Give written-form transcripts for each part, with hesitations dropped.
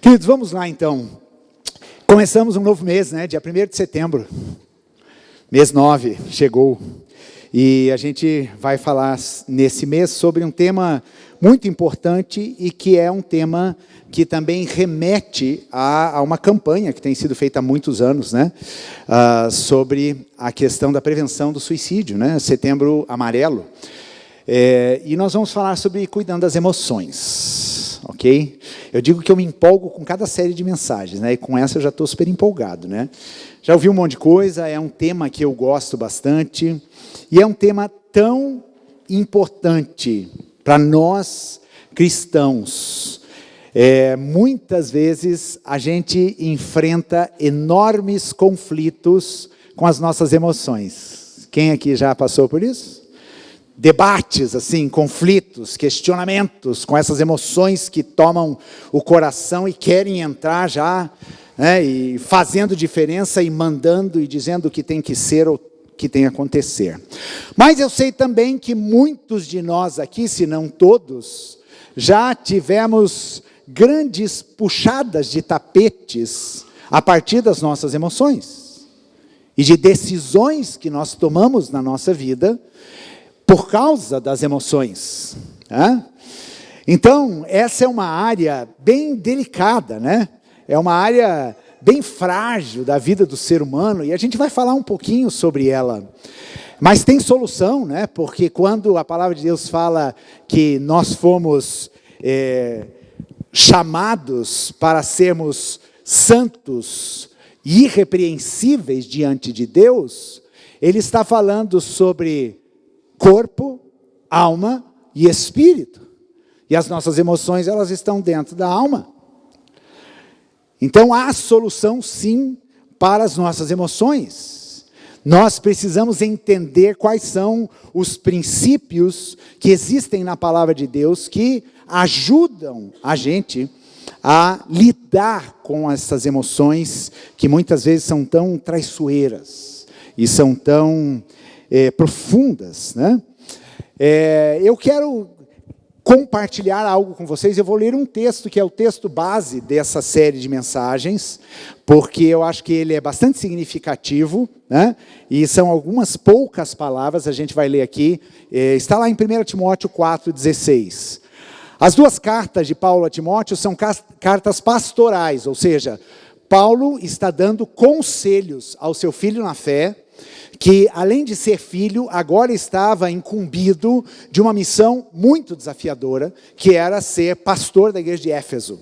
Queridos, vamos lá então. Começamos um novo mês, né? Dia 1º de setembro. Mês 9, chegou. E a gente vai falar nesse mês sobre um tema muito importante e que é um tema que também remete a uma campanha que tem sido feita há muitos anos, né? Sobre a questão da prevenção do suicídio, né? Setembro Amarelo. E nós vamos falar sobre cuidando das emoções, ok? Eu digo que eu me empolgo com cada série de mensagens, né? E com essa eu já estou super empolgado, né? Já ouvi um monte de coisa, é um tema que eu gosto bastante, e é um tema tão importante para nós cristãos. Muitas vezes a gente enfrenta enormes conflitos com as nossas emoções. Quem aqui já passou por isso? Debates, assim, conflitos, questionamentos com essas emoções que tomam o coração e querem entrar já, né, e fazendo diferença e mandando e dizendo o que tem que ser ou o que tem que acontecer. Mas eu sei também que muitos de nós aqui, se não todos, já tivemos grandes puxadas de tapetes a partir das nossas emoções e de decisões que nós tomamos na nossa vida por causa das emoções. Né? Então, essa é uma área bem delicada, né? É uma área bem frágil da vida do ser humano, e a gente vai falar um pouquinho sobre ela. Mas tem solução, né? Porque quando a palavra de Deus fala que nós fomos chamados para sermos santos e irrepreensíveis diante de Deus, Ele está falando sobre corpo, alma e espírito. E as nossas emoções, elas estão dentro da alma. Então, há solução, sim, para as nossas emoções. Nós precisamos entender quais são os princípios que existem na palavra de Deus que ajudam a gente a lidar com essas emoções que muitas vezes são tão traiçoeiras e são tão profundas, né? Eu quero compartilhar algo com vocês. Eu vou ler um texto que é o texto base dessa série de mensagens, porque eu acho que ele é bastante significativo, né? E são algumas poucas palavras, a gente vai ler aqui. Está lá em 1 Timóteo 4,16. As duas cartas de Paulo a Timóteo são cartas pastorais, ou seja, Paulo está dando conselhos ao seu filho na fé, que, além de ser filho, agora estava incumbido de uma missão muito desafiadora, que era ser pastor da igreja de Éfeso.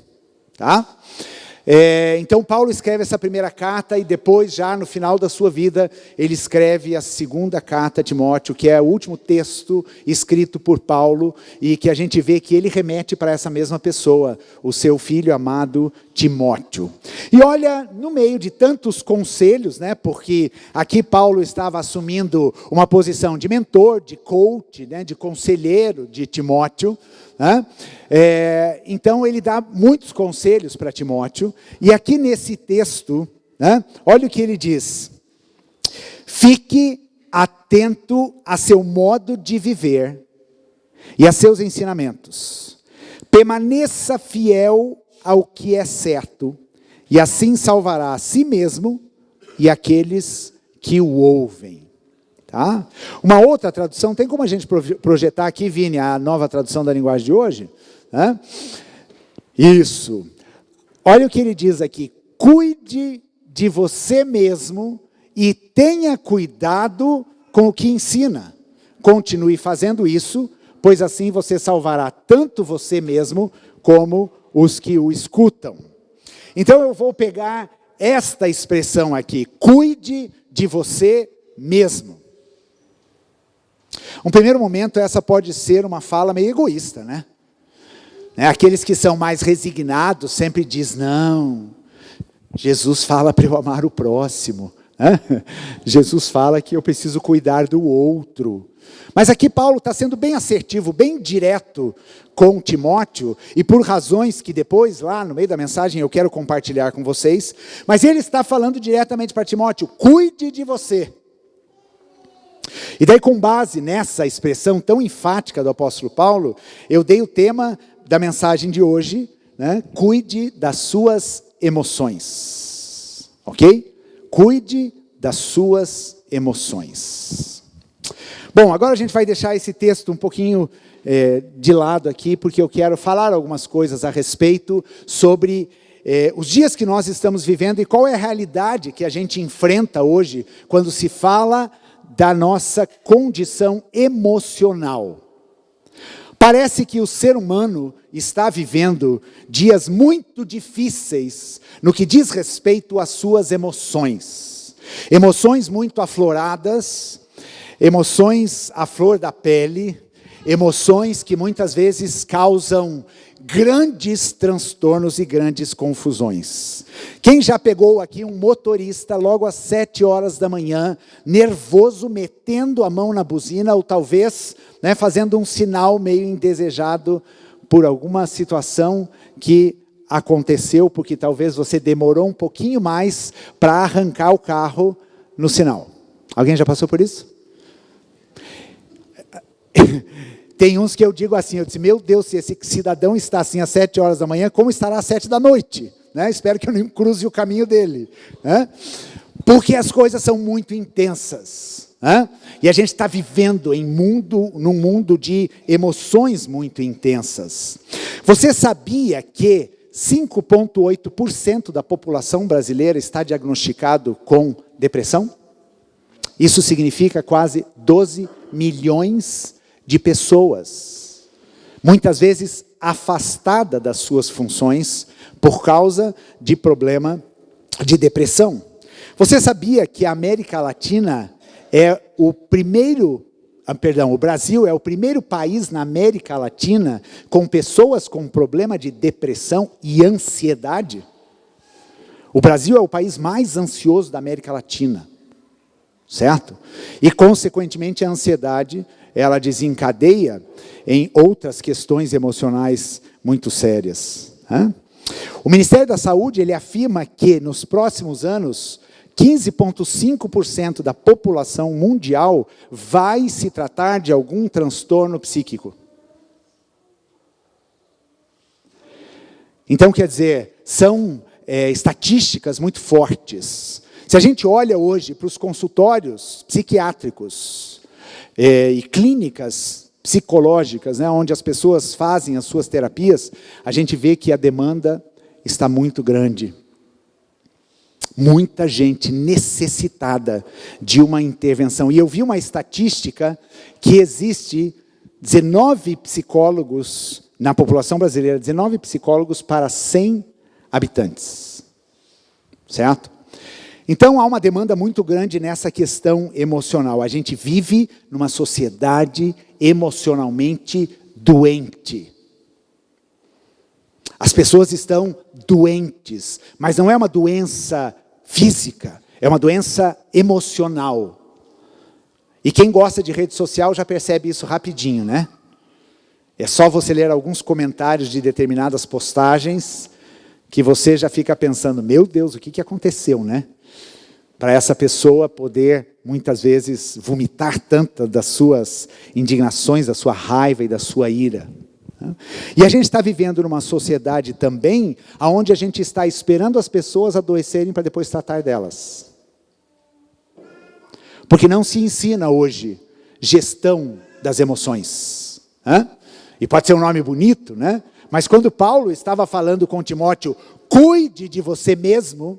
Tá? Então, Paulo escreve essa primeira carta e depois, já no final da sua vida, ele escreve a segunda carta a Timóteo, que é o último texto escrito por Paulo e que a gente vê que ele remete para essa mesma pessoa, o seu filho amado Timóteo. E olha, no meio de tantos conselhos, né, porque aqui Paulo estava assumindo uma posição de mentor, de coach, né, de conselheiro de Timóteo, né? Então ele dá muitos conselhos para Timóteo, e aqui nesse texto, né, olha o que ele diz: fique atento a seu modo de viver e a seus ensinamentos, permaneça fiel ao que é certo, e assim salvará a si mesmo e aqueles que o ouvem. Tá? Uma outra tradução, tem como a gente projetar aqui, Vini, a nova tradução da linguagem de hoje? Né? Isso. Olha o que ele diz aqui: cuide de você mesmo e tenha cuidado com o que ensina. Continue fazendo isso, pois assim você salvará tanto você mesmo como os que o escutam. Então eu vou pegar esta expressão aqui: cuide de você mesmo. Um primeiro momento, essa pode ser uma fala meio egoísta, né? Aqueles que são mais resignados sempre dizem: não, Jesus fala para eu amar o próximo. Jesus fala que eu preciso cuidar do outro. Mas aqui Paulo está sendo bem assertivo, bem direto com Timóteo, e por razões que depois, lá no meio da mensagem, eu quero compartilhar com vocês. Mas ele está falando diretamente para Timóteo: cuide de você. E daí, com base nessa expressão tão enfática do apóstolo Paulo, eu dei o tema da mensagem de hoje né? Cuide das suas emoções, ok? Cuide das suas emoções. Bom, agora a gente vai deixar esse texto um pouquinho de lado aqui, porque eu quero falar algumas coisas a respeito sobre os dias que nós estamos vivendo e qual é a realidade que a gente enfrenta hoje quando se fala da nossa condição emocional. Parece que o ser humano está vivendo dias muito difíceis no que diz respeito às suas emoções. Emoções muito afloradas, emoções à flor da pele, emoções que muitas vezes causam grandes transtornos e grandes confusões. Quem já pegou aqui um motorista logo às 7 horas da manhã, nervoso, metendo a mão na buzina, ou talvez, né, fazendo um sinal meio indesejado por alguma situação que aconteceu, porque talvez você demorou um pouquinho mais para arrancar o carro no sinal. Alguém já passou por isso? Tem uns que eu digo assim, eu disse, meu Deus, se esse cidadão está assim às 7 horas da manhã, como estará às 7 da noite? Né? Espero que eu não cruze o caminho dele. Né? Porque as coisas são muito intensas. Né? E a gente está vivendo num mundo de emoções muito intensas. Você sabia que 5,8% da população brasileira está diagnosticado com depressão? Isso significa quase 12 milhões de pessoas, muitas vezes afastada das suas funções por causa de problema de depressão. Você sabia que a América Latina é o Brasil é o primeiro país na América Latina com pessoas com problema de depressão e ansiedade? O Brasil é o país mais ansioso da América Latina, certo? E, consequentemente, a ansiedade ela desencadeia em outras questões emocionais muito sérias. Né? O Ministério da Saúde ele afirma que, nos próximos anos, 15,5% da população mundial vai se tratar de algum transtorno psíquico. Então, quer dizer, são estatísticas muito fortes. Se a gente olha hoje para os consultórios psiquiátricos, e clínicas psicológicas, né, onde as pessoas fazem as suas terapias, a gente vê que a demanda está muito grande. Muita gente necessitada de uma intervenção. E eu vi uma estatística que existe 19 psicólogos na população brasileira, 19 psicólogos para 100 habitantes. Certo? Então, há uma demanda muito grande nessa questão emocional. A gente vive numa sociedade emocionalmente doente. As pessoas estão doentes, mas não é uma doença física, é uma doença emocional. E quem gosta de rede social já percebe isso rapidinho, né? É só você ler alguns comentários de determinadas postagens que você já fica pensando, meu Deus, o que aconteceu, né? Para essa pessoa poder, muitas vezes, vomitar tantas das suas indignações, da sua raiva e da sua ira. E a gente está vivendo numa sociedade também, onde a gente está esperando as pessoas adoecerem para depois tratar delas. Porque não se ensina hoje gestão das emoções. E pode ser um nome bonito, né? Mas quando Paulo estava falando com Timóteo, cuide de você mesmo,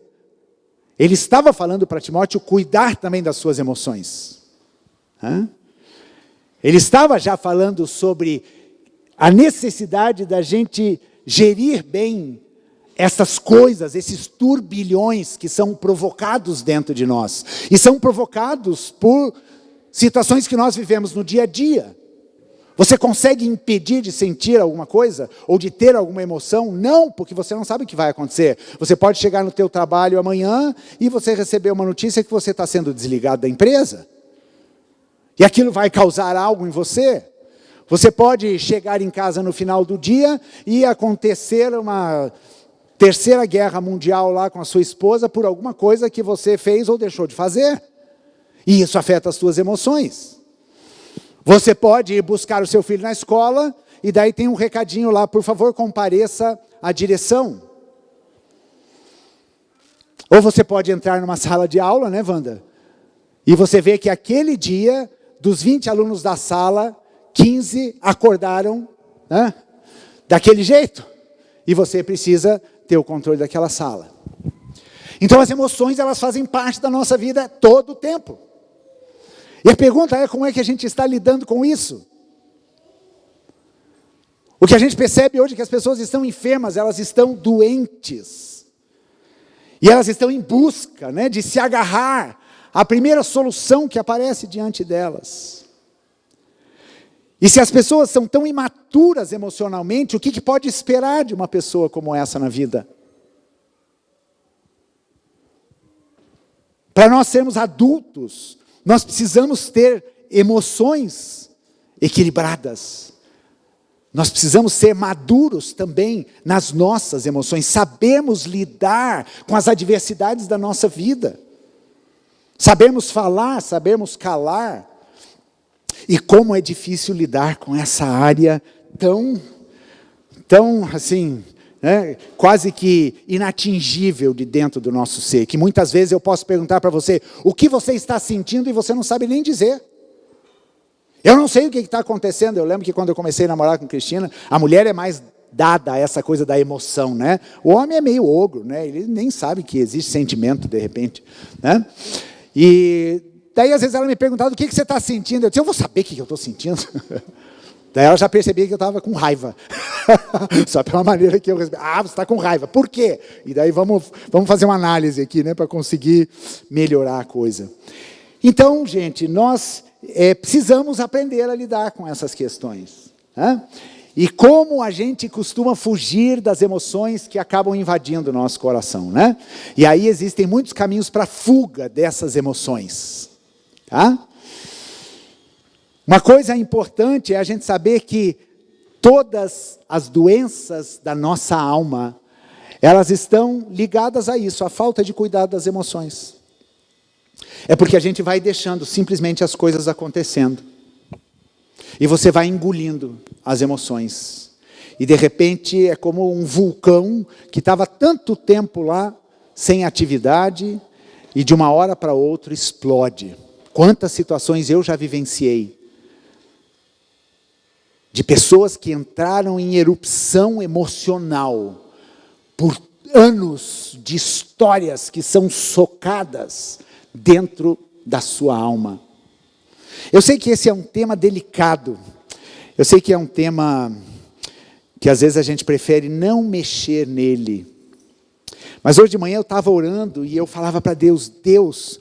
ele estava falando para Timóteo cuidar também das suas emoções. Ele estava já falando sobre a necessidade da gente gerir bem essas coisas, esses turbilhões que são provocados dentro de nós. E são provocados por situações que nós vivemos no dia a dia. Você consegue impedir de sentir alguma coisa? Ou de ter alguma emoção? Não, porque você não sabe o que vai acontecer. Você pode chegar no teu trabalho amanhã e você receber uma notícia que você está sendo desligado da empresa. E aquilo vai causar algo em você. Você pode chegar em casa no final do dia e acontecer uma terceira guerra mundial lá com a sua esposa por alguma coisa que você fez ou deixou de fazer. E isso afeta as suas emoções. Você pode ir buscar o seu filho na escola e daí tem um recadinho lá, por favor, compareça à direção. Ou você pode entrar numa sala de aula, né, Wanda? E você vê que aquele dia, dos 20 alunos da sala, 15 acordaram, né, daquele jeito. E você precisa ter o controle daquela sala. Então as emoções, elas fazem parte da nossa vida todo o tempo. E a pergunta é, como é que a gente está lidando com isso? O que a gente percebe hoje é que as pessoas estão enfermas, elas estão doentes. E elas estão em busca, né, de se agarrar à primeira solução que aparece diante delas. E se as pessoas são tão imaturas emocionalmente, o que pode esperar de uma pessoa como essa na vida? Para nós sermos adultos, nós precisamos ter emoções equilibradas. Nós precisamos ser maduros também nas nossas emoções, sabemos lidar com as adversidades da nossa vida. Sabemos falar, sabemos calar. E como é difícil lidar com essa área tão assim, né, quase que inatingível de dentro do nosso ser, que muitas vezes eu posso perguntar para você, o que você está sentindo e você não sabe nem dizer. Eu não sei o que está acontecendo. Eu lembro que quando eu comecei a namorar com Cristina, a mulher é mais dada a essa coisa da emoção, né? O homem é meio ogro, né? Ele nem sabe que existe sentimento de repente, né? E daí às vezes ela me perguntava, o que você está sentindo? Eu disse, eu vou saber o que eu estou sentindo. Daí ela já percebia que eu estava com raiva. Só pela maneira que eu respondi. Ah, você está com raiva. Por quê? E daí vamos fazer uma análise aqui, né? Para conseguir melhorar a coisa. Então, gente, nós precisamos aprender a lidar com essas questões. Né? E como a gente costuma fugir das emoções que acabam invadindo o nosso coração. Né? E aí existem muitos caminhos para a fuga dessas emoções. Tá? Uma coisa importante é a gente saber que todas as doenças da nossa alma, elas estão ligadas a isso, a falta de cuidado das emoções. É porque a gente vai deixando simplesmente as coisas acontecendo. E você vai engolindo as emoções. E de repente é como um vulcão que estava tanto tempo lá, sem atividade, e de uma hora para outra explode. Quantas situações eu já vivenciei. De pessoas que entraram em erupção emocional por anos de histórias que são socadas dentro da sua alma. Eu sei que esse é um tema delicado. Eu sei que é um tema que às vezes a gente prefere não mexer nele. Mas hoje de manhã eu estava orando e eu falava para Deus, Deus,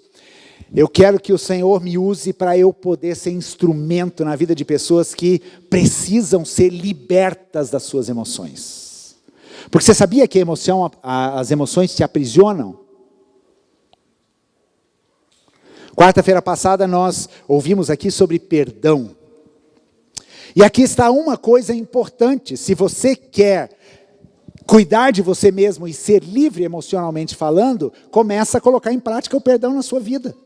eu quero que o Senhor me use para eu poder ser instrumento na vida de pessoas que precisam ser libertas das suas emoções. Porque você sabia que as emoções te aprisionam? Quarta-feira passada nós ouvimos aqui sobre perdão. E aqui está uma coisa importante, se você quer cuidar de você mesmo e ser livre emocionalmente falando, começa a colocar em prática o perdão na sua vida.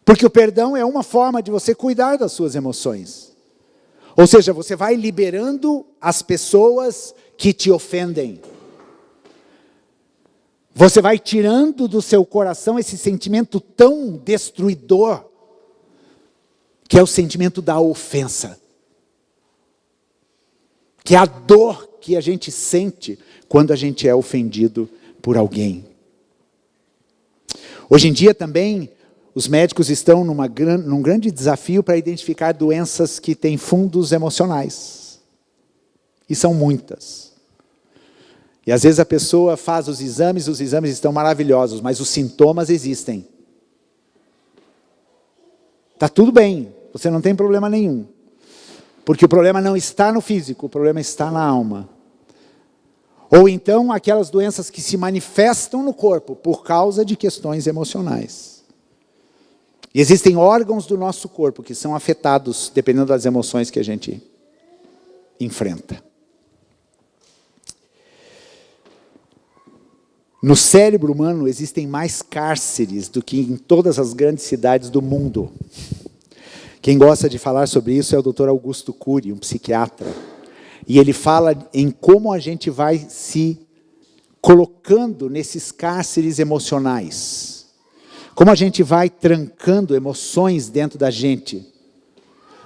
Porque o perdão é uma forma de você cuidar das suas emoções. Ou seja, você vai liberando as pessoas que te ofendem. Você vai tirando do seu coração esse sentimento tão destruidor, que é o sentimento da ofensa. Que é a dor que a gente sente quando a gente é ofendido por alguém. Hoje em dia também, os médicos estão num grande desafio para identificar doenças que têm fundos emocionais. E são muitas. E às vezes a pessoa faz os exames estão maravilhosos, mas os sintomas existem. Está tudo bem, você não tem problema nenhum. Porque o problema não está no físico, o problema está na alma. Ou então aquelas doenças que se manifestam no corpo por causa de questões emocionais. E existem órgãos do nosso corpo que são afetados dependendo das emoções que a gente enfrenta. No cérebro humano existem mais cárceres do que em todas as grandes cidades do mundo. Quem gosta de falar sobre isso é o Dr. Augusto Cury, um psiquiatra. E ele fala em como a gente vai se colocando nesses cárceres emocionais. Como a gente vai trancando emoções dentro da gente.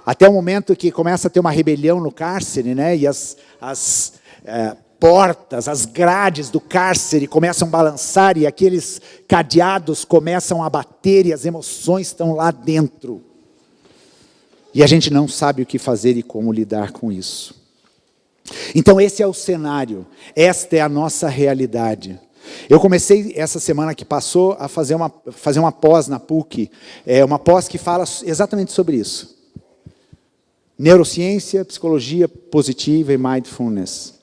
Até o momento que começa a ter uma rebelião no cárcere, né? E as portas, as grades do cárcere começam a balançar e aqueles cadeados começam a bater e as emoções estão lá dentro. E a gente não sabe o que fazer e como lidar com isso. Então esse é o cenário, esta é a nossa realidade. Eu comecei essa semana que passou a fazer uma pós na PUC, uma pós que fala exatamente sobre isso. Neurociência, psicologia positiva e mindfulness.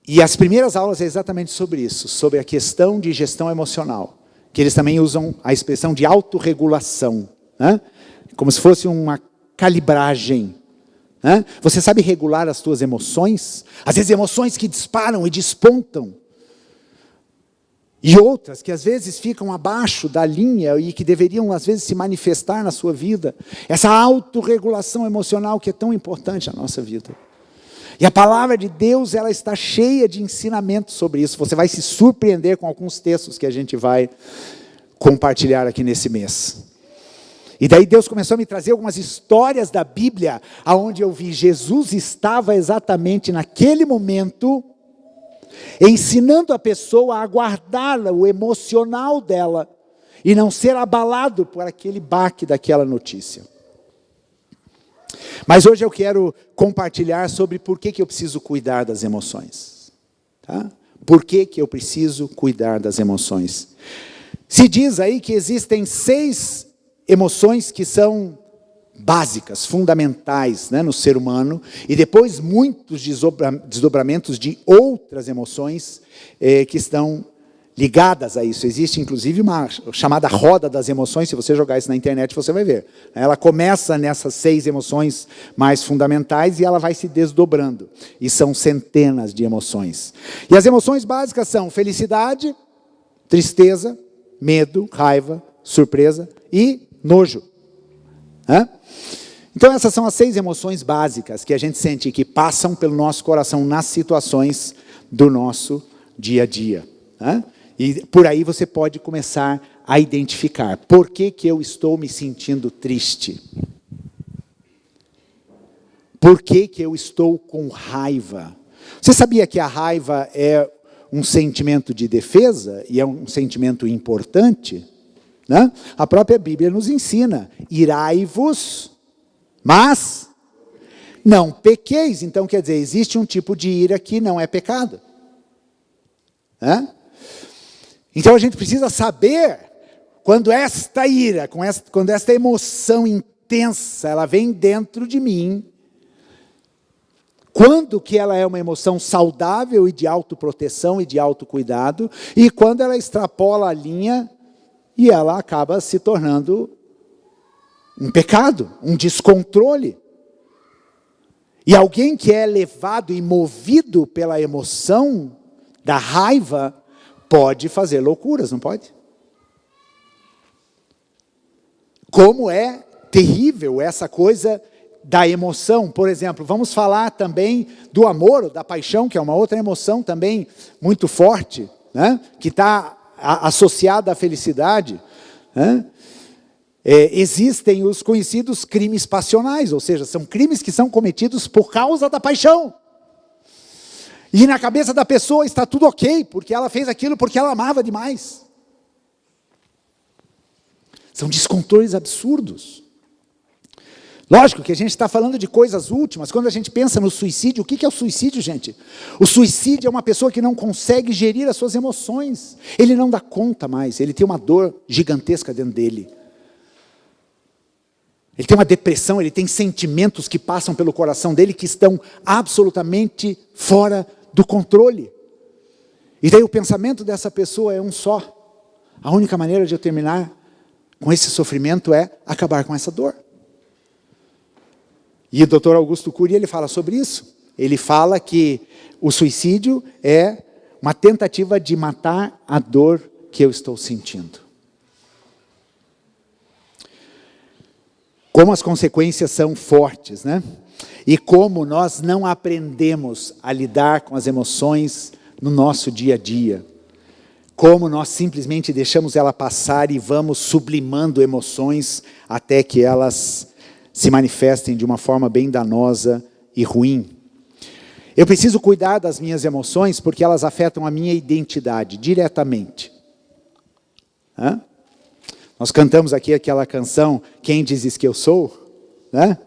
E as primeiras aulas é exatamente sobre isso, sobre a questão de gestão emocional, que eles também usam a expressão de autorregulação, né? Como se fosse uma calibragem. Você sabe regular as suas emoções? Às vezes emoções que disparam e despontam. E outras que às vezes ficam abaixo da linha e que deveriam às vezes se manifestar na sua vida. Essa autorregulação emocional que é tão importante na nossa vida. E a palavra de Deus, ela está cheia de ensinamentos sobre isso. Você vai se surpreender com alguns textos que a gente vai compartilhar aqui nesse mês. E daí Deus começou a me trazer algumas histórias da Bíblia, onde eu vi Jesus estava exatamente naquele momento, ensinando a pessoa a guardar o emocional dela, e não ser abalado por aquele baque daquela notícia. Mas hoje eu quero compartilhar sobre por que eu preciso cuidar das emoções. Tá? Por que eu preciso cuidar das emoções? Se diz aí que existem 6 emoções que são básicas, fundamentais, né, no ser humano, e depois muitos desdobramentos de outras emoções que estão ligadas a isso. Existe inclusive uma chamada roda das emoções, se você jogar isso na internet você vai ver. Ela começa nessas 6 emoções mais fundamentais e ela vai se desdobrando. E são centenas de emoções. E as emoções básicas são felicidade, tristeza, medo, raiva, surpresa e nojo. Então essas são as 6 emoções básicas que a gente sente que passam pelo nosso coração nas situações do nosso dia a dia. E por aí você pode começar a identificar. Por que eu estou me sentindo triste? Por que eu estou com raiva? Você sabia que a raiva é um sentimento de defesa e é um sentimento importante? Né? A própria Bíblia nos ensina, irai-vos, mas não pequeis. Então quer dizer, existe um tipo de ira que não é pecado. Então a gente precisa saber quando esta ira, quando esta emoção intensa, ela vem dentro de mim, quando que ela é uma emoção saudável e de autoproteção e de autocuidado, e quando ela extrapola a linha e ela acaba se tornando um pecado, um descontrole. E alguém que é levado e movido pela emoção da raiva pode fazer loucuras, não pode? Como é terrível essa coisa da emoção. Por exemplo, vamos falar também do amor, ou da paixão, que é uma outra emoção também muito forte, né? Que está associada à felicidade. Existem os conhecidos crimes passionais, ou seja, são crimes que são cometidos por causa da paixão. E na cabeça da pessoa está tudo ok, porque ela fez aquilo porque ela amava demais. São descontroles absurdos. Lógico que a gente está falando de coisas últimas. Quando a gente pensa no suicídio, o que é o suicídio, gente? O suicídio é uma pessoa que não consegue gerir as suas emoções. Ele não dá conta mais, ele tem uma dor gigantesca dentro dele. Ele tem uma depressão, ele tem sentimentos que passam pelo coração dele que estão absolutamente fora do controle. E daí o pensamento dessa pessoa é um só. A única maneira de eu terminar com esse sofrimento é acabar com essa dor. E o Dr. Augusto Cury, ele fala sobre isso. Ele fala que o suicídio é uma tentativa de matar a dor que eu estou sentindo. Como as consequências são fortes, né? E como nós não aprendemos a lidar com as emoções no nosso dia a dia. Como nós simplesmente deixamos ela passar e vamos sublimando emoções até que elas se manifestem de uma forma bem danosa e ruim. Eu preciso cuidar das minhas emoções porque elas afetam a minha identidade diretamente. Hã? Nós cantamos aqui aquela canção, Quem Dizes Que Eu Sou? Né?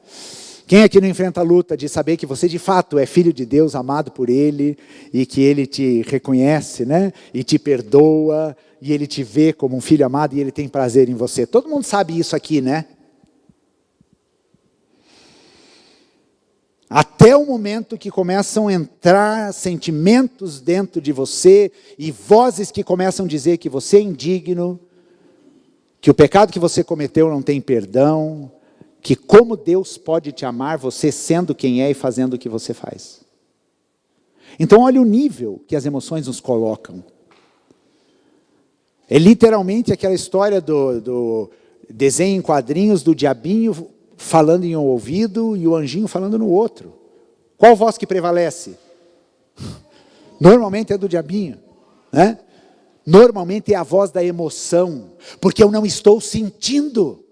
Quem aqui não enfrenta a luta de saber que você de fato é filho de Deus, amado por Ele, e que Ele te reconhece, né? E te perdoa, e Ele te vê como um filho amado, e Ele tem prazer em você. Todo mundo sabe isso aqui, né? Até o momento que começam a entrar sentimentos dentro de você, e vozes que começam a dizer que você é indigno, que o pecado que você cometeu não tem perdão, que como Deus pode te amar, você sendo quem é e fazendo o que você faz. Então olha o nível que as emoções nos colocam. É literalmente aquela história do desenho em quadrinhos do diabinho falando em um ouvido e o anjinho falando no outro. Qual voz que prevalece? Normalmente é do diabinho, né? Normalmente é a voz da emoção, porque eu não estou sentindo.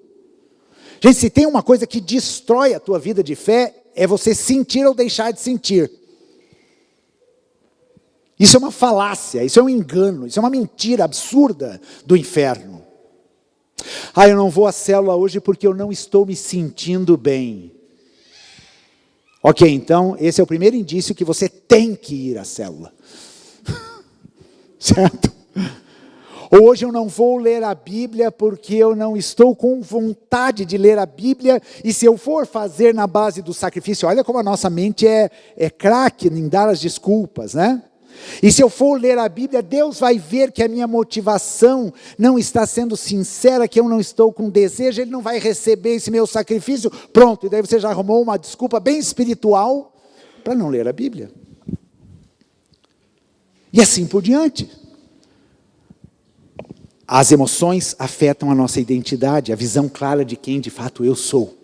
Gente, se tem uma coisa que destrói a tua vida de fé, é você sentir ou deixar de sentir. Isso é uma falácia, isso é um engano, isso é uma mentira absurda do inferno. Eu não vou à célula hoje porque eu não estou me sentindo bem. Ok, então esse é o primeiro indício que você tem que ir à célula. Certo? Hoje eu não vou ler a Bíblia porque eu não estou com vontade de ler a Bíblia, e se eu for fazer na base do sacrifício, olha como a nossa mente é craque em dar as desculpas, né? E se eu for ler a Bíblia, Deus vai ver que a minha motivação não está sendo sincera, que eu não estou com desejo, Ele não vai receber esse meu sacrifício, pronto, e daí você já arrumou uma desculpa bem espiritual para não ler a Bíblia. E assim por diante. As emoções afetam a nossa identidade, a visão clara de quem de fato eu sou.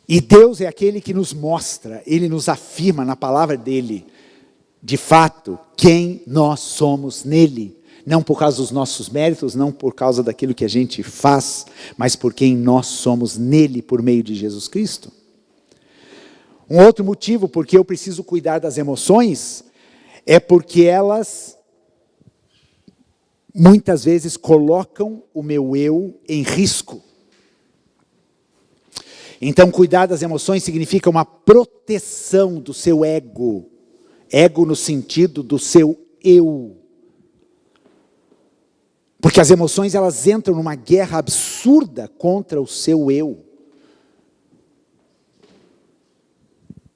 E Deus é aquele que nos mostra, Ele nos afirma na palavra dEle, de fato, quem nós somos nele. Não por causa dos nossos méritos, não por causa daquilo que a gente faz, mas por quem nós somos nele, por meio de Jesus Cristo. Um outro motivo porque eu preciso cuidar das emoções, é porque elas muitas vezes colocam o meu eu em risco. Então, cuidar das emoções significa uma proteção do seu ego. Ego no sentido do seu eu. Porque as emoções, elas entram numa guerra absurda contra o seu eu.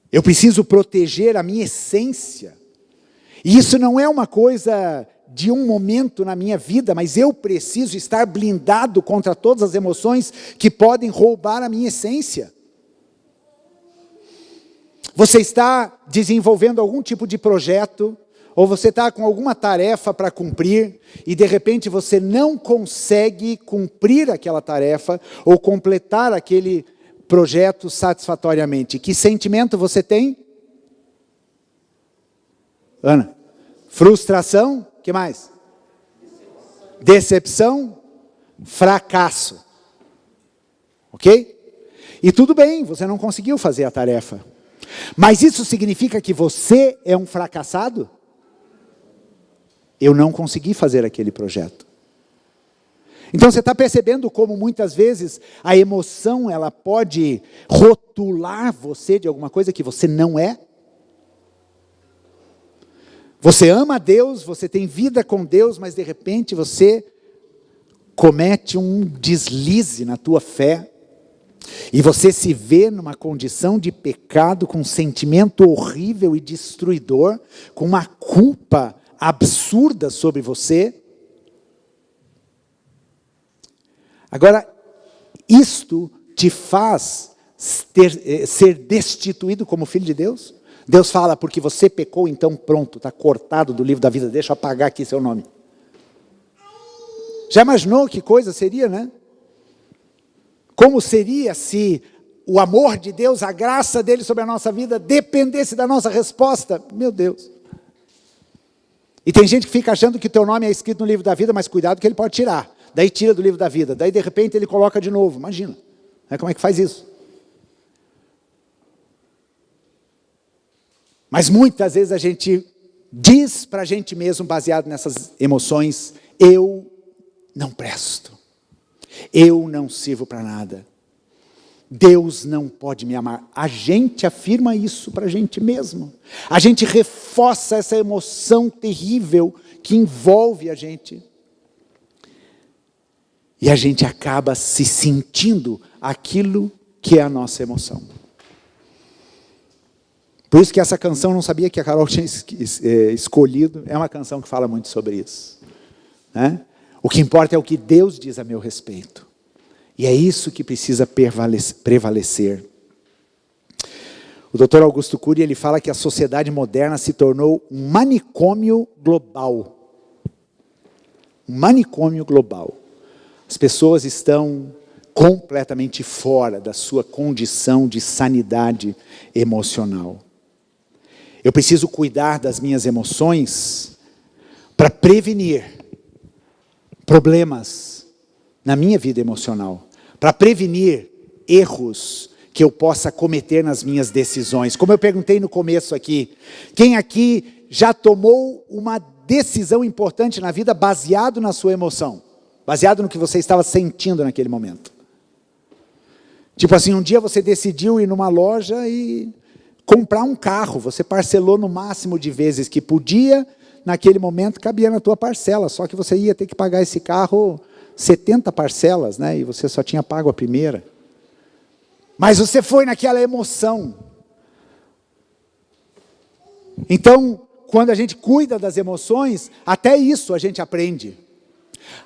Eu preciso proteger a minha essência. E isso não é uma coisa de um momento na minha vida, mas eu preciso estar blindado contra todas as emoções que podem roubar a minha essência. Você está desenvolvendo algum tipo de projeto, ou você está com alguma tarefa para cumprir, e de repente você não consegue cumprir aquela tarefa, ou completar aquele projeto satisfatoriamente. Que sentimento você tem? Ana? Frustração? O que mais? Decepção? Fracasso. Ok? E tudo bem, você não conseguiu fazer a tarefa. Mas isso significa que você é um fracassado? Eu não consegui fazer aquele projeto. Então você está percebendo como muitas vezes a emoção ela pode rotular você de alguma coisa que você não é? Você ama a Deus, você tem vida com Deus, mas de repente você comete um deslize na tua fé, e você se vê numa condição de pecado, com um sentimento horrível e destruidor, com uma culpa absurda sobre você. Agora, isto te faz ser destituído como filho de Deus? Deus fala, porque você pecou, então pronto, está cortado do livro da vida, deixa eu apagar aqui seu nome. Já imaginou que coisa seria, né? Como seria se o amor de Deus, a graça dele sobre a nossa vida dependesse da nossa resposta? Meu Deus. E tem gente que fica achando que teu nome é escrito no livro da vida, mas cuidado que ele pode tirar. Daí tira do livro da vida. Daí de repente ele coloca de novo. Imagina. Como é que faz isso? Mas muitas vezes a gente diz para a gente mesmo, baseado nessas emoções, eu não presto. Eu não sirvo para nada. Deus não pode me amar. A gente afirma isso para a gente mesmo. A gente reforça essa emoção terrível que envolve a gente. E a gente acaba se sentindo aquilo que é a nossa emoção. Por isso que essa canção, não sabia que a Carol tinha escolhido, é uma canção que fala muito sobre isso. Né? O que importa é o que Deus diz a meu respeito. E é isso que precisa prevalecer. O Dr. Augusto Cury, ele fala que a sociedade moderna se tornou um manicômio global. Um manicômio global. As pessoas estão completamente fora da sua condição de sanidade emocional. Eu preciso cuidar das minhas emoções para prevenir problemas na minha vida emocional, para prevenir erros que eu possa cometer nas minhas decisões. Como eu perguntei no começo aqui, quem aqui já tomou uma decisão importante na vida baseado na sua emoção? Baseado no que você estava sentindo naquele momento? Tipo assim, um dia você decidiu ir numa loja e comprar um carro. Você parcelou no máximo de vezes que podia, naquele momento cabia na tua parcela. Só que você ia ter que pagar esse carro 70 parcelas, né? E você só tinha pago a primeira. Mas você foi naquela emoção. Então, quando a gente cuida das emoções, até isso a gente aprende.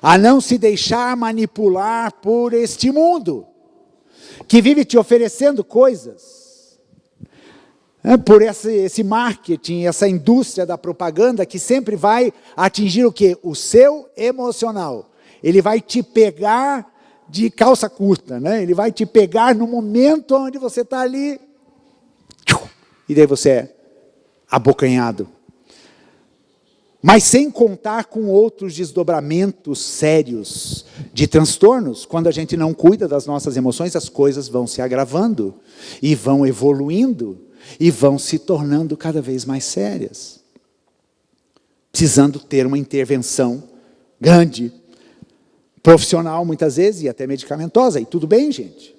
A não se deixar manipular por este mundo, que vive te oferecendo coisas. Por esse marketing, essa indústria da propaganda, que sempre vai atingir o quê? O seu emocional. Ele vai te pegar de calça curta, né? Ele vai te pegar no momento onde você está ali, e daí você é abocanhado. Mas sem contar com outros desdobramentos sérios de transtornos. Quando a gente não cuida das nossas emoções, as coisas vão se agravando, e vão evoluindo, e vão se tornando cada vez mais sérias. Precisando ter uma intervenção grande, profissional muitas vezes, e até medicamentosa. E tudo bem, gente.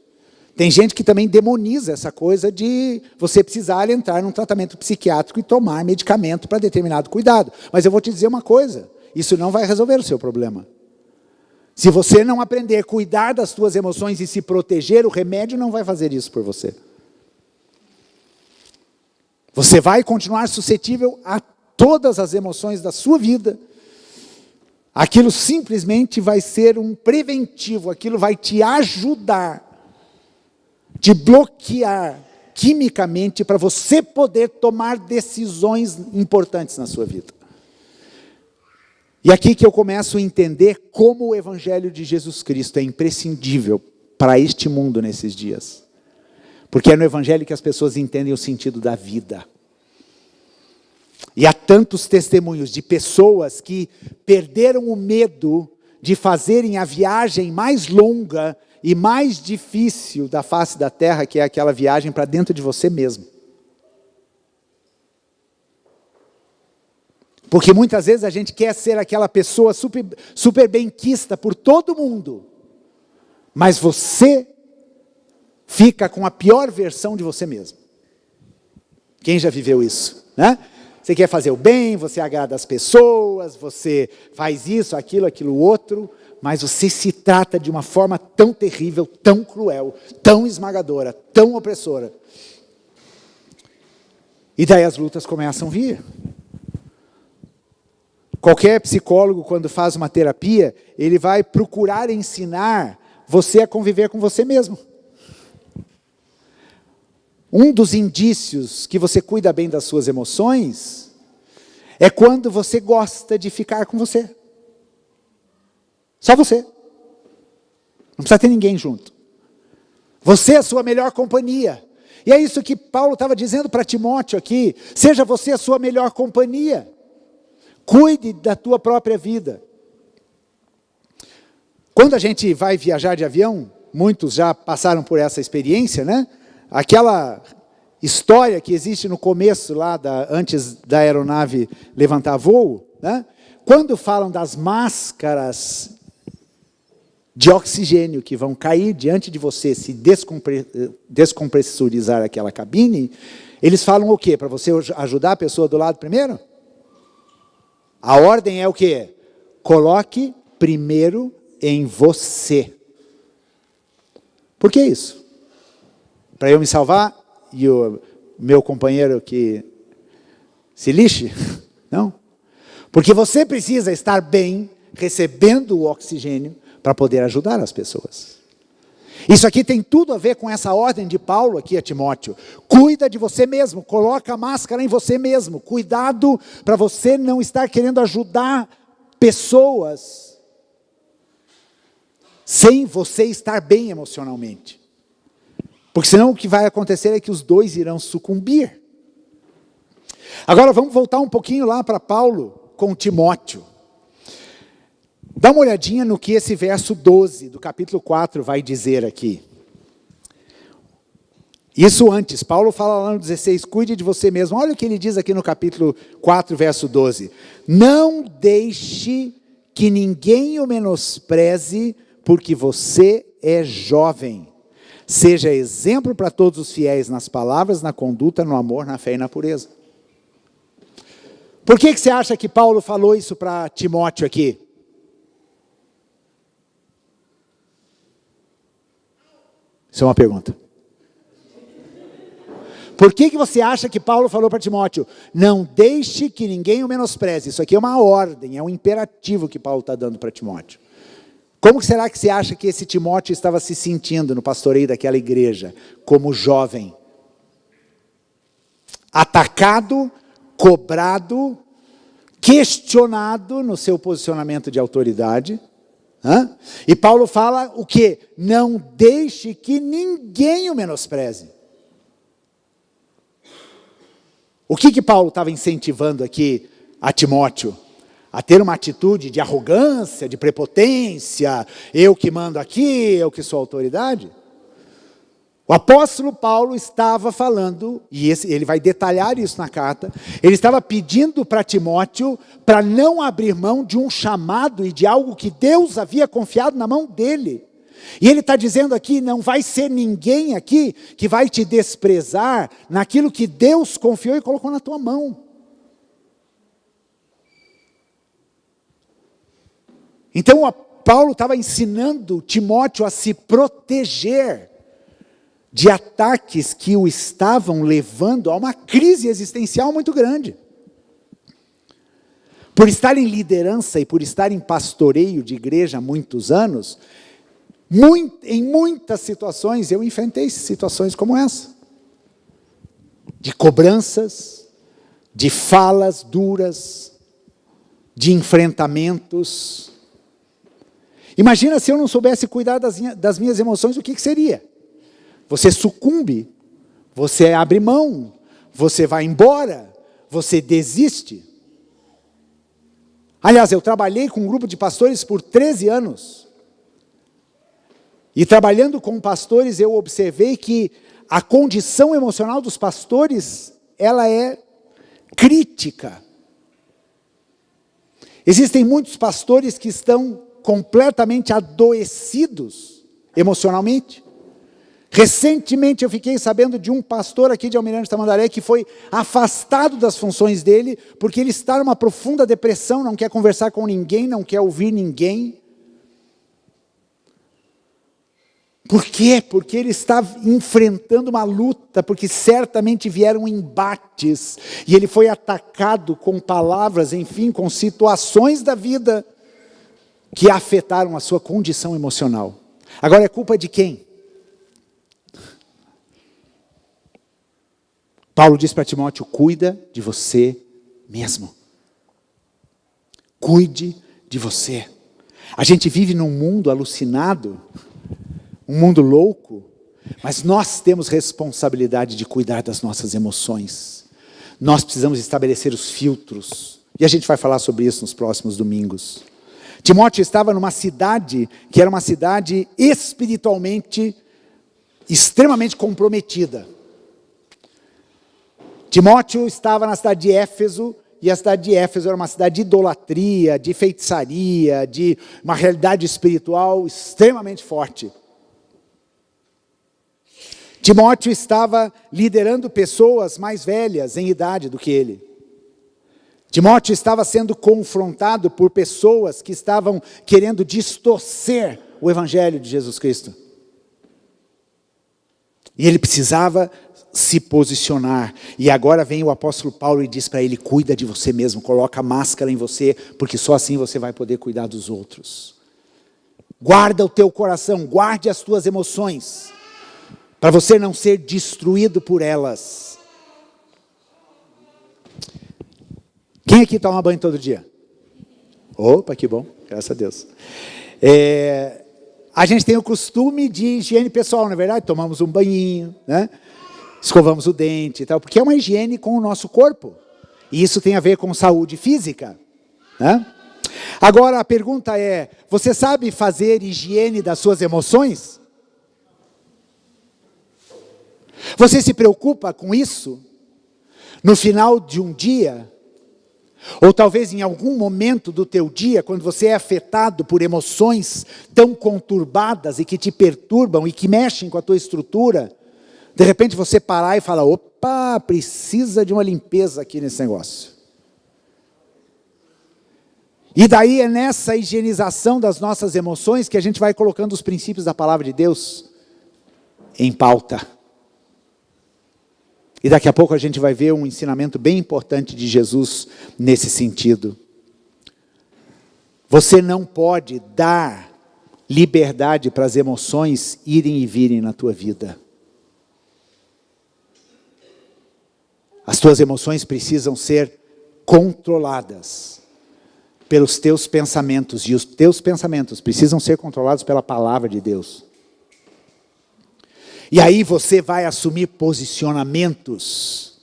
Tem gente que também demoniza essa coisa de você precisar entrar num tratamento psiquiátrico e tomar medicamento para determinado cuidado. Mas eu vou te dizer uma coisa, isso não vai resolver o seu problema. Se você não aprender a cuidar das suas emoções e se proteger, o remédio não vai fazer isso por você. Você vai continuar suscetível a todas as emoções da sua vida. Aquilo simplesmente vai ser um preventivo, aquilo vai te ajudar, te bloquear quimicamente para você poder tomar decisões importantes na sua vida. E aqui que eu começo a entender como o Evangelho de Jesus Cristo é imprescindível para este mundo nesses dias. Porque é no Evangelho que as pessoas entendem o sentido da vida. E há tantos testemunhos de pessoas que perderam o medo de fazerem a viagem mais longa e mais difícil da face da terra, que é aquela viagem para dentro de você mesmo. Porque muitas vezes a gente quer ser aquela pessoa super benquista por todo mundo, mas você fica com a pior versão de você mesmo. Quem já viveu isso, né? Você quer fazer o bem, você agrada as pessoas, você faz isso, aquilo outro, mas você se trata de uma forma tão terrível, tão cruel, tão esmagadora, tão opressora. E daí as lutas começam a vir. Qualquer psicólogo, quando faz uma terapia, ele vai procurar ensinar você a conviver com você mesmo. Um dos indícios que você cuida bem das suas emoções é quando você gosta de ficar com você. Só você. Não precisa ter ninguém junto. Você é a sua melhor companhia. E é isso que Paulo estava dizendo para Timóteo aqui. Seja você a sua melhor companhia. Cuide da tua própria vida. Quando a gente vai viajar de avião, muitos já passaram por essa experiência, né? Aquela história que existe no começo, lá antes da aeronave levantar voo, né? Quando falam das máscaras de oxigênio que vão cair diante de você se descompressurizar aquela cabine, eles falam o quê? Para você ajudar a pessoa do lado primeiro? A ordem é o quê? Coloque primeiro em você. Por que isso? Para eu me salvar e o meu companheiro que se lixe? Não. Porque você precisa estar bem, recebendo o oxigênio, para poder ajudar as pessoas. Isso aqui tem tudo a ver com essa ordem de Paulo aqui a Timóteo. Cuida de você mesmo, coloca a máscara em você mesmo. Cuidado para você não estar querendo ajudar pessoas sem você estar bem emocionalmente. Porque senão o que vai acontecer é que os dois irão sucumbir. Agora vamos voltar um pouquinho lá para Paulo com Timóteo. Dá uma olhadinha no que esse verso 12 do capítulo 4 vai dizer aqui. Isso antes, Paulo fala lá no 16, cuide de você mesmo. Olha o que ele diz aqui no capítulo 4, verso 12. Não deixe que ninguém o menospreze, porque você é jovem. Seja exemplo para todos os fiéis nas palavras, na conduta, no amor, na fé e na pureza. Por que você acha que Paulo falou isso para Timóteo aqui? Isso é uma pergunta. Por que você acha que Paulo falou para Timóteo? Não deixe que ninguém o menospreze. Isso aqui é uma ordem, é um imperativo que Paulo está dando para Timóteo. Como será que você acha que esse Timóteo estava se sentindo no pastoreio daquela igreja? Como jovem. Atacado, cobrado, questionado no seu posicionamento de autoridade. E Paulo fala o quê? Não deixe que ninguém o menospreze. O que Paulo estava incentivando aqui a Timóteo? A ter uma atitude de arrogância, de prepotência, eu que mando aqui, eu que sou autoridade? O apóstolo Paulo estava falando, e ele vai detalhar isso na carta, ele estava pedindo para Timóteo para não abrir mão de um chamado e de algo que Deus havia confiado na mão dele. E ele está dizendo aqui, não vai ser ninguém aqui que vai te desprezar naquilo que Deus confiou e colocou na tua mão. Então Paulo estava ensinando Timóteo a se proteger de ataques que o estavam levando a uma crise existencial muito grande. Por estar em liderança e por estar em pastoreio de igreja há muitos anos, em muitas situações eu enfrentei situações como essa. De cobranças, de falas duras, de enfrentamentos. Imagina se eu não soubesse cuidar das minhas emoções, o que seria? Você sucumbe, você abre mão, você vai embora, você desiste. Aliás, eu trabalhei com um grupo de pastores por 13 anos. E trabalhando com pastores, eu observei que a condição emocional dos pastores, ela é crítica. Existem muitos pastores que estão completamente adoecidos emocionalmente. Recentemente eu fiquei sabendo de um pastor aqui de Almirante Tamandaré que foi afastado das funções dele porque ele está numa profunda depressão, não quer conversar com ninguém, não quer ouvir ninguém. Por quê? Porque ele está enfrentando uma luta, porque certamente vieram embates, e ele foi atacado com palavras, enfim, com situações da vida que afetaram a sua condição emocional. Agora é culpa de quem? Paulo diz para Timóteo, cuida de você mesmo. Cuide de você. A gente vive num mundo alucinado, um mundo louco, Mas nós temos responsabilidade de cuidar das nossas emoções. Nós precisamos estabelecer os filtros. E a gente vai falar sobre isso nos próximos domingos. Timóteo estava numa cidade que era uma cidade espiritualmente extremamente comprometida. Timóteo estava na cidade de Éfeso, e a cidade de Éfeso era uma cidade de idolatria, de feitiçaria, de uma realidade espiritual extremamente forte. Timóteo estava liderando pessoas mais velhas em idade do que ele. Timóteo estava sendo confrontado por pessoas que estavam querendo distorcer o Evangelho de Jesus Cristo. E ele precisava se posicionar. E agora vem o apóstolo Paulo e diz para ele: cuida de você mesmo, coloca a máscara em você, porque só assim você vai poder cuidar dos outros. Guarda o teu coração, guarde as tuas emoções, para você não ser destruído por elas. Quem aqui toma banho todo dia? Opa, que bom, graças a Deus. A gente tem o costume de higiene pessoal, não é verdade? Tomamos um banhinho, né? Escovamos o dente e tal, porque é uma higiene com o nosso corpo. E isso tem a ver com saúde física, né? Agora a pergunta é: você sabe fazer higiene das suas emoções? Você se preocupa com isso? No final de um dia, ou talvez em algum momento do teu dia, quando você é afetado por emoções tão conturbadas e que te perturbam e que mexem com a tua estrutura, de repente você parar e falar: opa, precisa de uma limpeza aqui nesse negócio. E daí é nessa higienização das nossas emoções que a gente vai colocando os princípios da palavra de Deus em pauta. E daqui a pouco a gente vai ver um ensinamento bem importante de Jesus nesse sentido. Você não pode dar liberdade para as emoções irem e virem na tua vida. As tuas emoções precisam ser controladas pelos teus pensamentos, e os teus pensamentos precisam ser controlados pela palavra de Deus. E aí você vai assumir posicionamentos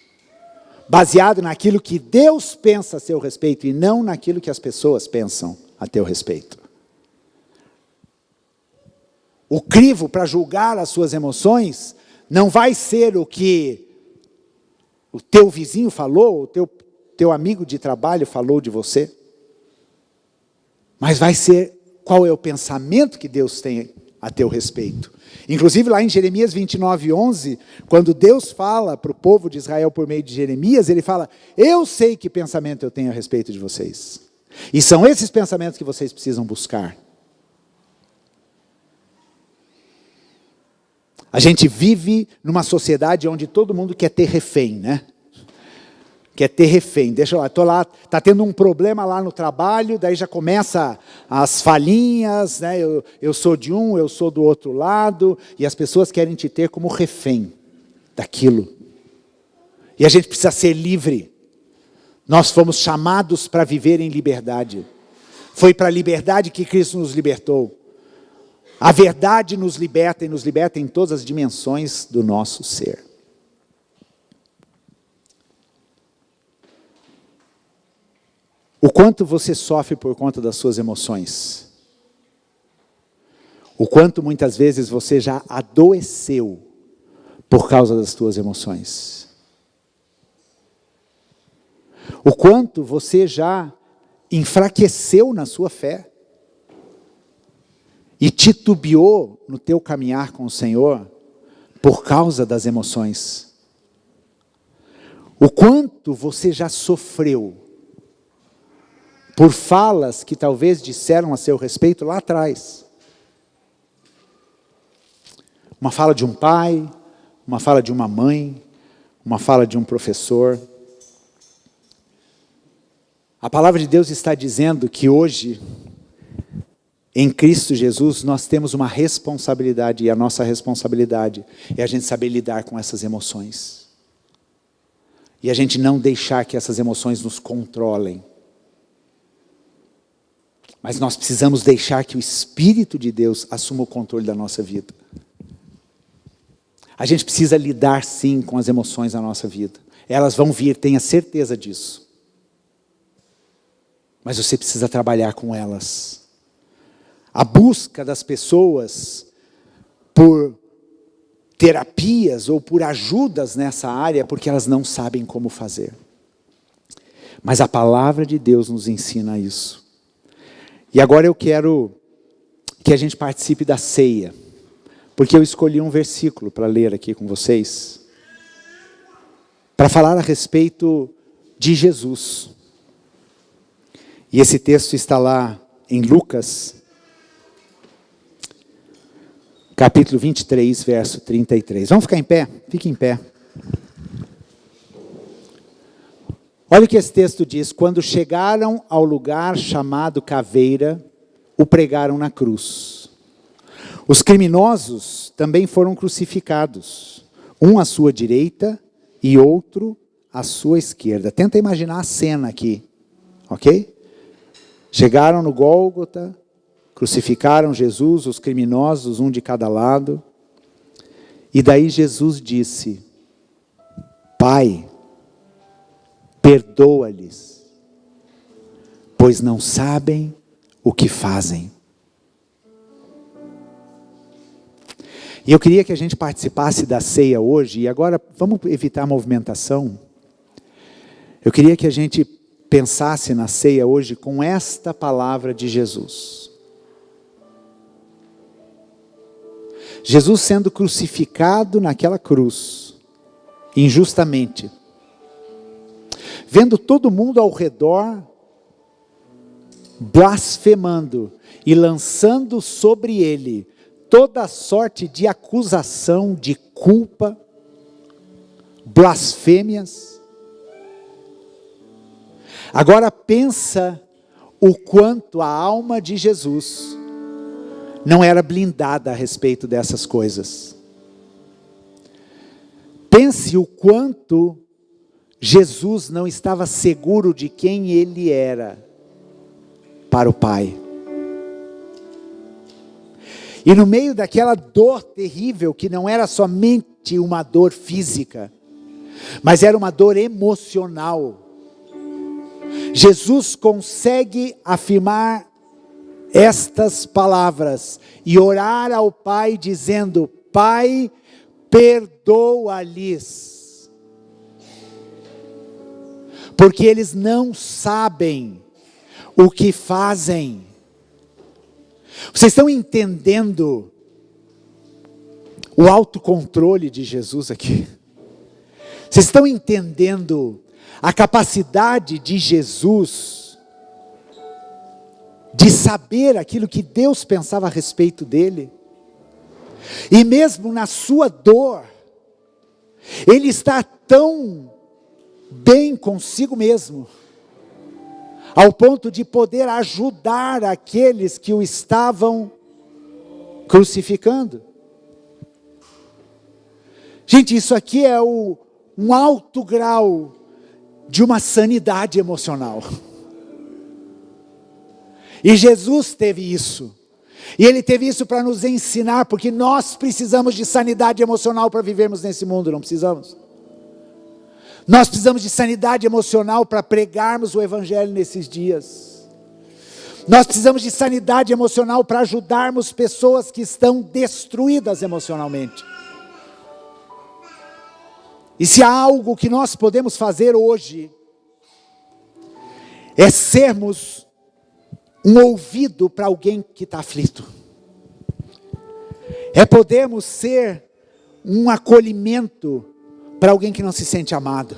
baseado naquilo que Deus pensa a seu respeito e não naquilo que as pessoas pensam a teu respeito. O crivo para julgar as suas emoções não vai ser o que o teu vizinho falou, o teu amigo de trabalho falou de você, mas vai ser qual é o pensamento que Deus tem a teu respeito. Inclusive lá em Jeremias 29:11, quando Deus fala para o povo de Israel por meio de Jeremias, ele fala: eu sei que pensamento eu tenho a respeito de vocês. E são esses pensamentos que vocês precisam buscar. A gente vive numa sociedade onde todo mundo quer ter refém, né? Quer ter refém. Deixa eu lá, estou lá, está tendo um problema lá no trabalho, daí já começa as falinhas, né? Eu sou de um, eu sou do outro lado, e as pessoas querem te ter como refém daquilo. E a gente precisa ser livre. Nós fomos chamados para viver em liberdade. Foi para a liberdade que Cristo nos libertou. A verdade nos liberta e nos liberta em todas as dimensões do nosso ser. O quanto você sofre por conta das suas emoções. O quanto muitas vezes você já adoeceu por causa das suas emoções. O quanto você já enfraqueceu na sua fé. E titubeou no teu caminhar com o Senhor por causa das emoções. O quanto você já sofreu por falas que talvez disseram a seu respeito lá atrás. Uma fala de um pai, uma fala de uma mãe, uma fala de um professor. A palavra de Deus está dizendo que hoje, em Cristo Jesus, nós temos uma responsabilidade, e a nossa responsabilidade é a gente saber lidar com essas emoções. E a gente não deixar que essas emoções nos controlem. Mas nós precisamos deixar que o Espírito de Deus assuma o controle da nossa vida. A gente precisa lidar sim com as emoções da nossa vida. Elas vão vir, tenha certeza disso. Mas você precisa trabalhar com elas. A busca das pessoas por terapias ou por ajudas nessa área, porque elas não sabem como fazer. Mas a palavra de Deus nos ensina isso. E agora eu quero que a gente participe da ceia, porque eu escolhi um versículo para ler aqui com vocês, para falar a respeito de Jesus. E esse texto está lá em Lucas, capítulo 23, verso 33. Vamos ficar em pé? Fique em pé. Olha o que esse texto diz. Quando chegaram ao lugar chamado Caveira, o pregaram na cruz. Os criminosos também foram crucificados, um à sua direita e outro à sua esquerda. Tenta imaginar a cena aqui, ok? Chegaram no Gólgota, crucificaram Jesus, os criminosos, um de cada lado. E daí Jesus disse: Pai, perdoa-lhes, pois não sabem o que fazem. E eu queria que a gente participasse da ceia hoje, e agora vamos evitar a movimentação. Eu queria que a gente pensasse na ceia hoje com esta palavra de Jesus. Jesus sendo crucificado naquela cruz, injustamente, vendo todo mundo ao redor blasfemando e lançando sobre ele toda sorte de acusação, de culpa, blasfêmias. Agora pensa o quanto a alma de Jesus não era blindada a respeito dessas coisas. Pense o quanto Jesus não estava seguro de quem ele era para o Pai. E no meio daquela dor terrível, que não era somente uma dor física, mas era uma dor emocional, Jesus consegue afirmar estas palavras e orar ao Pai dizendo: Pai, perdoa-lhes, porque eles não sabem o que fazem. Vocês estão entendendo o autocontrole de Jesus aqui? Vocês estão entendendo a capacidade de Jesus de saber aquilo que Deus pensava a respeito dele? E mesmo na sua dor, ele está tão bem consigo mesmo, ao ponto de poder ajudar aqueles que o estavam crucificando. Gente, isso aqui é um alto grau de uma sanidade emocional. E Jesus teve isso. E Ele teve isso para nos ensinar, porque nós precisamos de sanidade emocional para vivermos nesse mundo, não precisamos? Nós precisamos de sanidade emocional para pregarmos o Evangelho nesses dias. Nós precisamos de sanidade emocional para ajudarmos pessoas que estão destruídas emocionalmente. E se há algo que nós podemos fazer hoje, é sermos um ouvido para alguém que está aflito. É podermos ser um acolhimento para alguém que não se sente amado.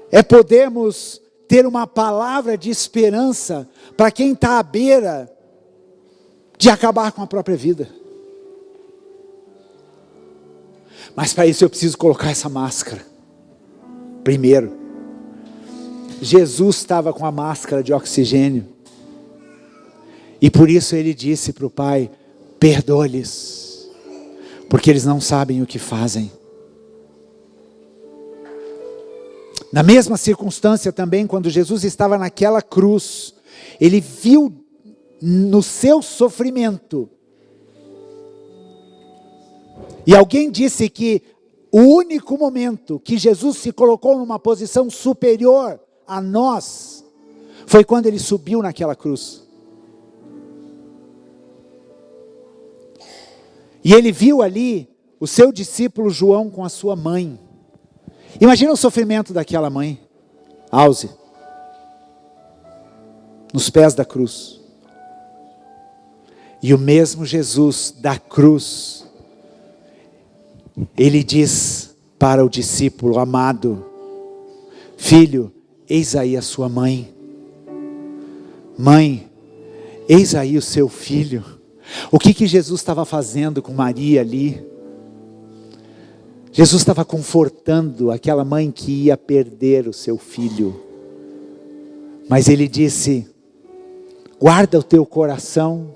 É podermos ter uma palavra de esperança para quem está à beira de acabar com a própria vida. Mas para isso eu preciso colocar essa máscara. Primeiro, Jesus estava com a máscara de oxigênio. E por isso ele disse para o Pai: perdoa-lhes, porque eles não sabem o que fazem. Na mesma circunstância também, quando Jesus estava naquela cruz, ele viu no seu sofrimento E alguém disse que o único momento que Jesus se colocou numa posição superior a nós foi quando ele subiu naquela cruz. E ele viu ali o seu discípulo João com a sua mãe. Imagina o sofrimento daquela mãe, Auzi, nos pés da cruz. E o mesmo Jesus da cruz, ele diz para o discípulo amado: filho, eis aí a sua mãe. Mãe, eis aí o seu filho. O que Jesus estava fazendo com Maria ali? Jesus estava confortando aquela mãe que ia perder o seu filho. Mas ele disse: guarda o teu coração,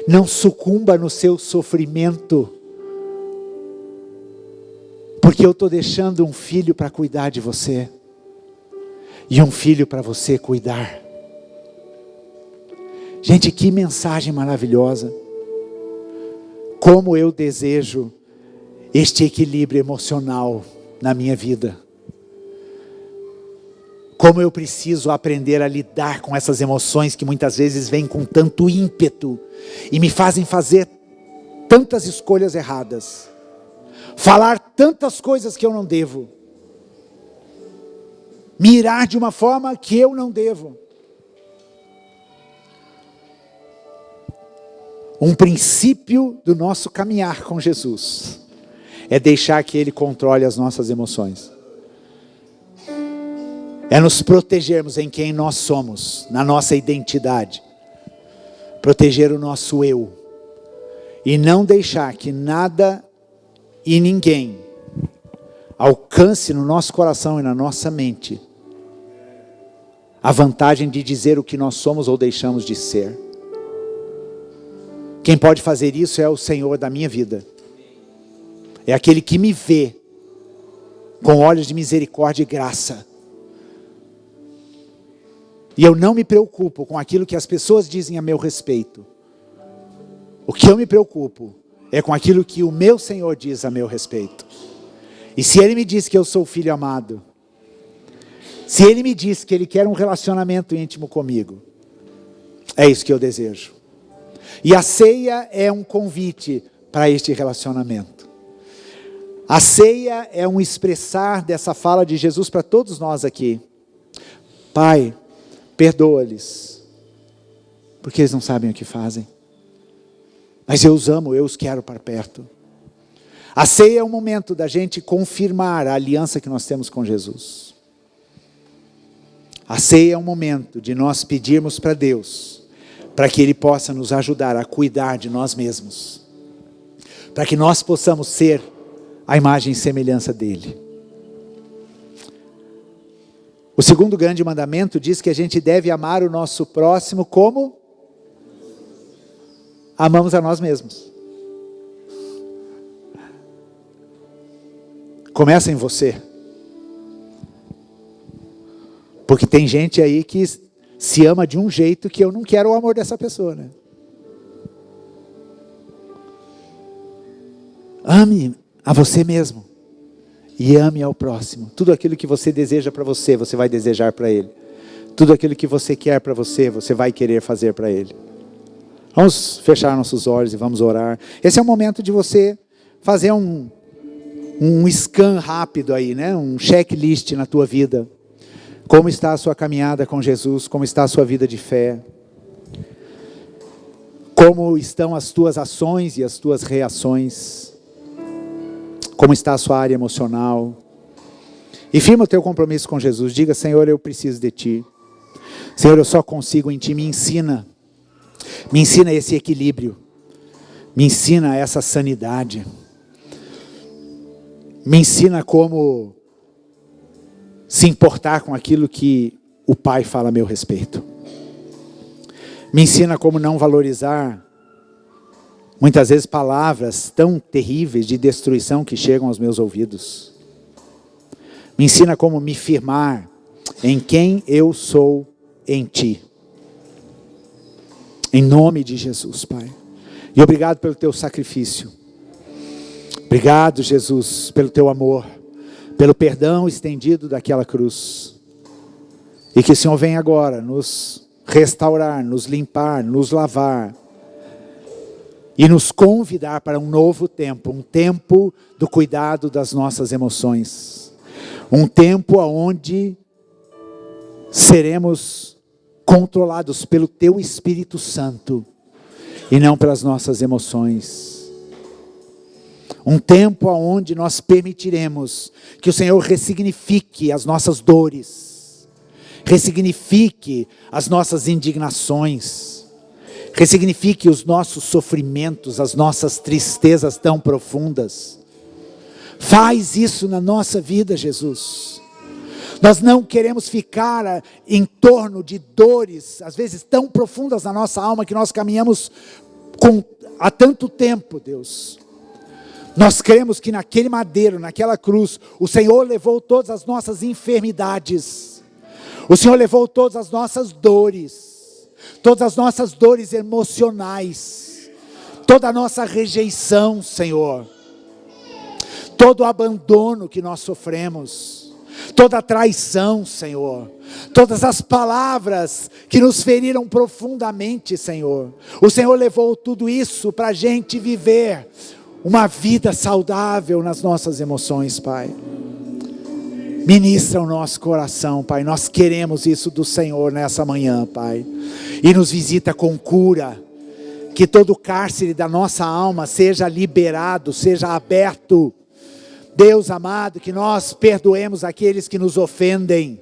não sucumba no seu sofrimento, porque eu estou deixando um filho para cuidar de você, e um filho para você cuidar. Gente, que mensagem maravilhosa. Como eu desejo este equilíbrio emocional na minha vida. Como eu preciso aprender a lidar com essas emoções que muitas vezes vêm com tanto ímpeto e me fazem fazer tantas escolhas erradas, falar tantas coisas que eu não devo, mirar de uma forma que eu não devo. Um princípio do nosso caminhar com Jesus é deixar que Ele controle as nossas emoções. É nos protegermos em quem nós somos, na nossa identidade. Proteger o nosso eu. E não deixar que nada e ninguém alcance no nosso coração e na nossa mente a vantagem de dizer o que nós somos ou deixamos de ser. Quem pode fazer isso é o Senhor da minha vida. É aquele que me vê com olhos de misericórdia e graça. E eu não me preocupo com aquilo que as pessoas dizem a meu respeito. O que eu me preocupo é com aquilo que o meu Senhor diz a meu respeito. E se Ele me diz que eu sou filho amado, se Ele me diz que Ele quer um relacionamento íntimo comigo, é isso que eu desejo. E a ceia é um convite para este relacionamento. A ceia é um expressar dessa fala de Jesus para todos nós aqui. Pai, perdoa-lhes, porque eles não sabem o que fazem. Mas eu os amo, eu os quero para perto. A ceia é um momento da gente confirmar a aliança que nós temos com Jesus. A ceia é um momento de nós pedirmos para Deus, para que Ele possa nos ajudar a cuidar de nós mesmos, para que nós possamos ser a imagem e semelhança dEle. O segundo grande mandamento diz que a gente deve amar o nosso próximo como amamos a nós mesmos. Começa em você. Porque tem gente aí que se ama de um jeito que eu não quero o amor dessa pessoa, né? Ame a você mesmo. E ame ao próximo. Tudo aquilo que você deseja para você, você vai desejar para ele. Tudo aquilo que você quer para você, você vai querer fazer para ele. Vamos fechar nossos olhos e vamos orar. Esse é o momento de você fazer um scan rápido aí, né? Um checklist na tua vida. Como está a sua caminhada com Jesus? Como está a sua vida de fé? Como estão as tuas ações e as tuas reações? Como está a sua área emocional? E firma o teu compromisso com Jesus. Diga: Senhor, eu preciso de Ti. Senhor, eu só consigo em Ti. Me ensina esse equilíbrio. Me ensina essa sanidade. Me ensina como se importar com aquilo que o Pai fala a meu respeito. Me ensina como não valorizar muitas vezes palavras tão terríveis de destruição que chegam aos meus ouvidos. Me ensina como me firmar em quem eu sou em Ti. Em nome de Jesus, Pai. E obrigado pelo Teu sacrifício. Obrigado, Jesus, pelo teu amor, pelo perdão estendido daquela cruz. E que o Senhor venha agora nos restaurar, nos limpar, nos lavar e nos convidar para um novo tempo, um tempo do cuidado das nossas emoções, um tempo onde seremos controlados pelo teu Espírito Santo e não pelas nossas emoções. Um tempo onde nós permitiremos que o Senhor ressignifique as nossas dores, ressignifique as nossas indignações, ressignifique os nossos sofrimentos, as nossas tristezas tão profundas. Faz isso na nossa vida, Jesus. Nós não queremos ficar em torno de dores, às vezes tão profundas na nossa alma, que nós caminhamos há tanto tempo, Deus. Nós cremos que naquele madeiro, naquela cruz, o Senhor levou todas as nossas enfermidades. O Senhor levou todas as nossas dores emocionais, toda a nossa rejeição, Senhor, todo o abandono que nós sofremos, toda a traição, Senhor, todas as palavras que nos feriram profundamente, Senhor. O Senhor levou tudo isso para a gente viver uma vida saudável nas nossas emoções, Pai. Ministra o nosso coração, Pai. Nós queremos isso do Senhor nessa manhã, Pai. E nos visita com cura. Que todo o cárcere da nossa alma seja liberado, seja aberto. Deus amado, que nós perdoemos aqueles que nos ofendem,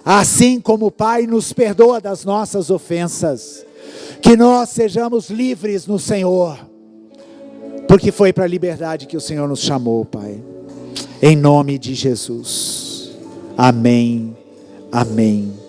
assim como o Pai nos perdoa das nossas ofensas. Que nós sejamos livres no Senhor, porque foi para a liberdade que o Senhor nos chamou, Pai. Em nome de Jesus. Amém. Amém.